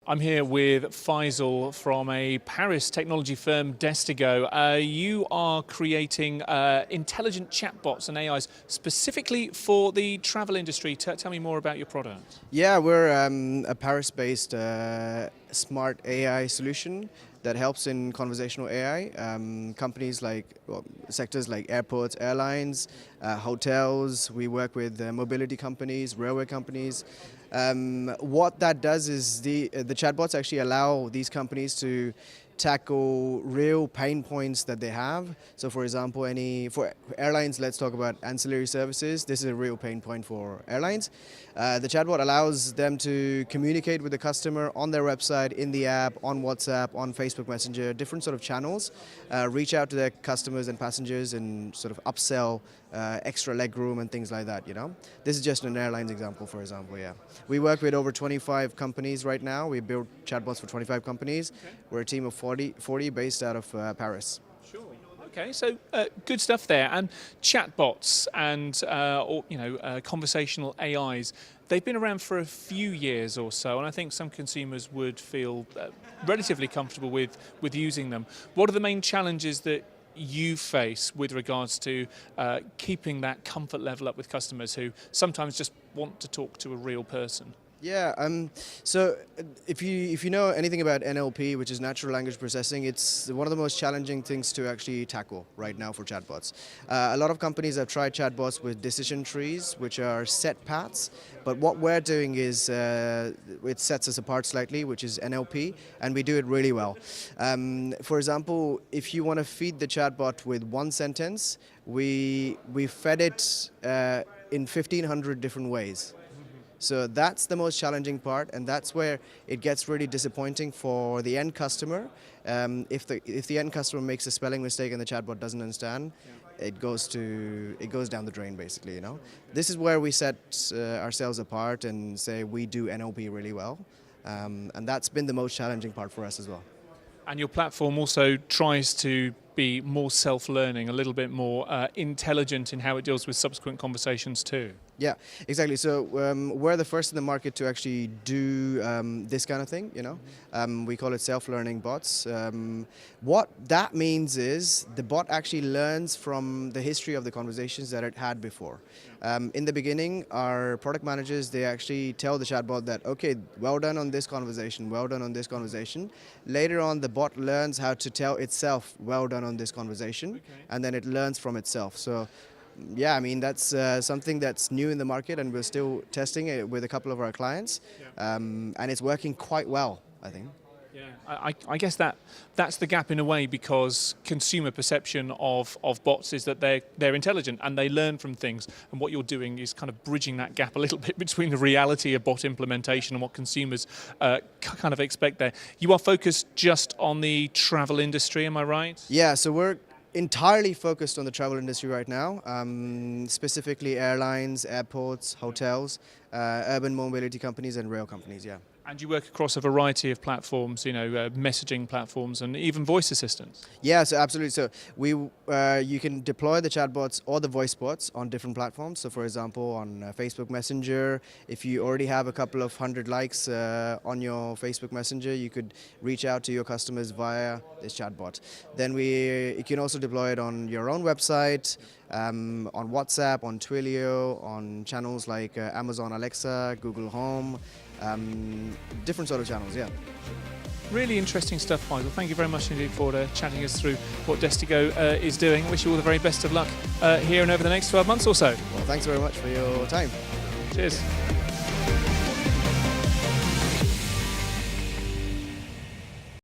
I'm here with Faisal from a Paris technology firm, Destygo. You are creating intelligent chatbots and AIs specifically for the travel industry. Tell me more about your product. Yeah, we're a Paris-based smart AI solution that helps in conversational AI. Companies sectors like airports, airlines, hotels. We work with mobility companies, railway companies. What that does is the chatbots actually allow these companies to tackle real pain points that they have. So for example, for airlines, let's talk about ancillary services. This is a real pain point for airlines. The chatbot allows them to communicate with the customer on their website, in the app, on WhatsApp, on Facebook Messenger, different sort of channels, reach out to their customers and passengers and sort of upsell extra leg room and things like that, you know. This is just an airlines example, for example, yeah. We work with over 25 companies right now. We build chatbots for 25 companies. Okay. We're a team of 40 based out of Paris. Sure. Okay, so good stuff there. And chatbots and conversational AIs, they've been around for a few years or so, and I think some consumers would feel relatively comfortable with using them. What are the main challenges that you face with regards to keeping that comfort level up with customers who sometimes just want to talk to a real person? Yeah, so if you know anything about NLP, which is natural language processing, it's one of the most challenging things to actually tackle right now for chatbots. A lot of companies have tried chatbots with decision trees, which are set paths, but what we're doing is it sets us apart slightly, which is NLP, and we do it really well. For example, if you want to feed the chatbot with one sentence, we fed it in 1,500 different ways. So that's the most challenging part, and that's where it gets really disappointing for the end customer. If the end customer makes a spelling mistake and the chatbot doesn't understand, it goes down the drain, basically. You know, this is where we set ourselves apart and say we do NLP really well, and that's been the most challenging part for us as well. And your platform also tries to be more self-learning, a little bit more intelligent in how it deals with subsequent conversations too. Yeah, exactly. So we're the first in the market to actually do this kind of thing, you know. We call it self-learning bots. What that means is the bot actually learns from the history of the conversations that it had before. In the beginning, our product managers, they actually tell the chatbot that, okay, well done on this conversation, well done on this conversation. Later on, the bot learns how to tell itself, well done on this conversation, and then it learns from itself. So yeah, I mean, that's something that's new in the market, and we're still testing it with a couple of our clients, and it's working quite well, I think. Yeah, I guess that's the gap in a way, because consumer perception of bots is that they're intelligent and they learn from things, and what you're doing is kind of bridging that gap a little bit between the reality of bot implementation and what consumers kind of expect there. You are focused just on the travel industry, am I right? Yeah, so we're entirely focused on the travel industry right now, specifically airlines, airports, hotels, urban mobility companies and rail companies, yeah. And you work across a variety of platforms, you know, messaging platforms and even voice assistants. Yeah, so absolutely. So you can deploy the chatbots or the voice bots on different platforms. So for example, on Facebook Messenger, if you already have a couple of hundred likes on your Facebook Messenger, you could reach out to your customers via this chatbot. Then you can also deploy it on your own website, on WhatsApp, on Twilio, on channels like Amazon Alexa, Google Home, different sort of channels, yeah. Really interesting stuff, Faisal. Thank you very much indeed for chatting us through what Destygo is doing. Wish you all the very best of luck here and over the next 12 months or so. Well, thanks very much for your time. Cheers.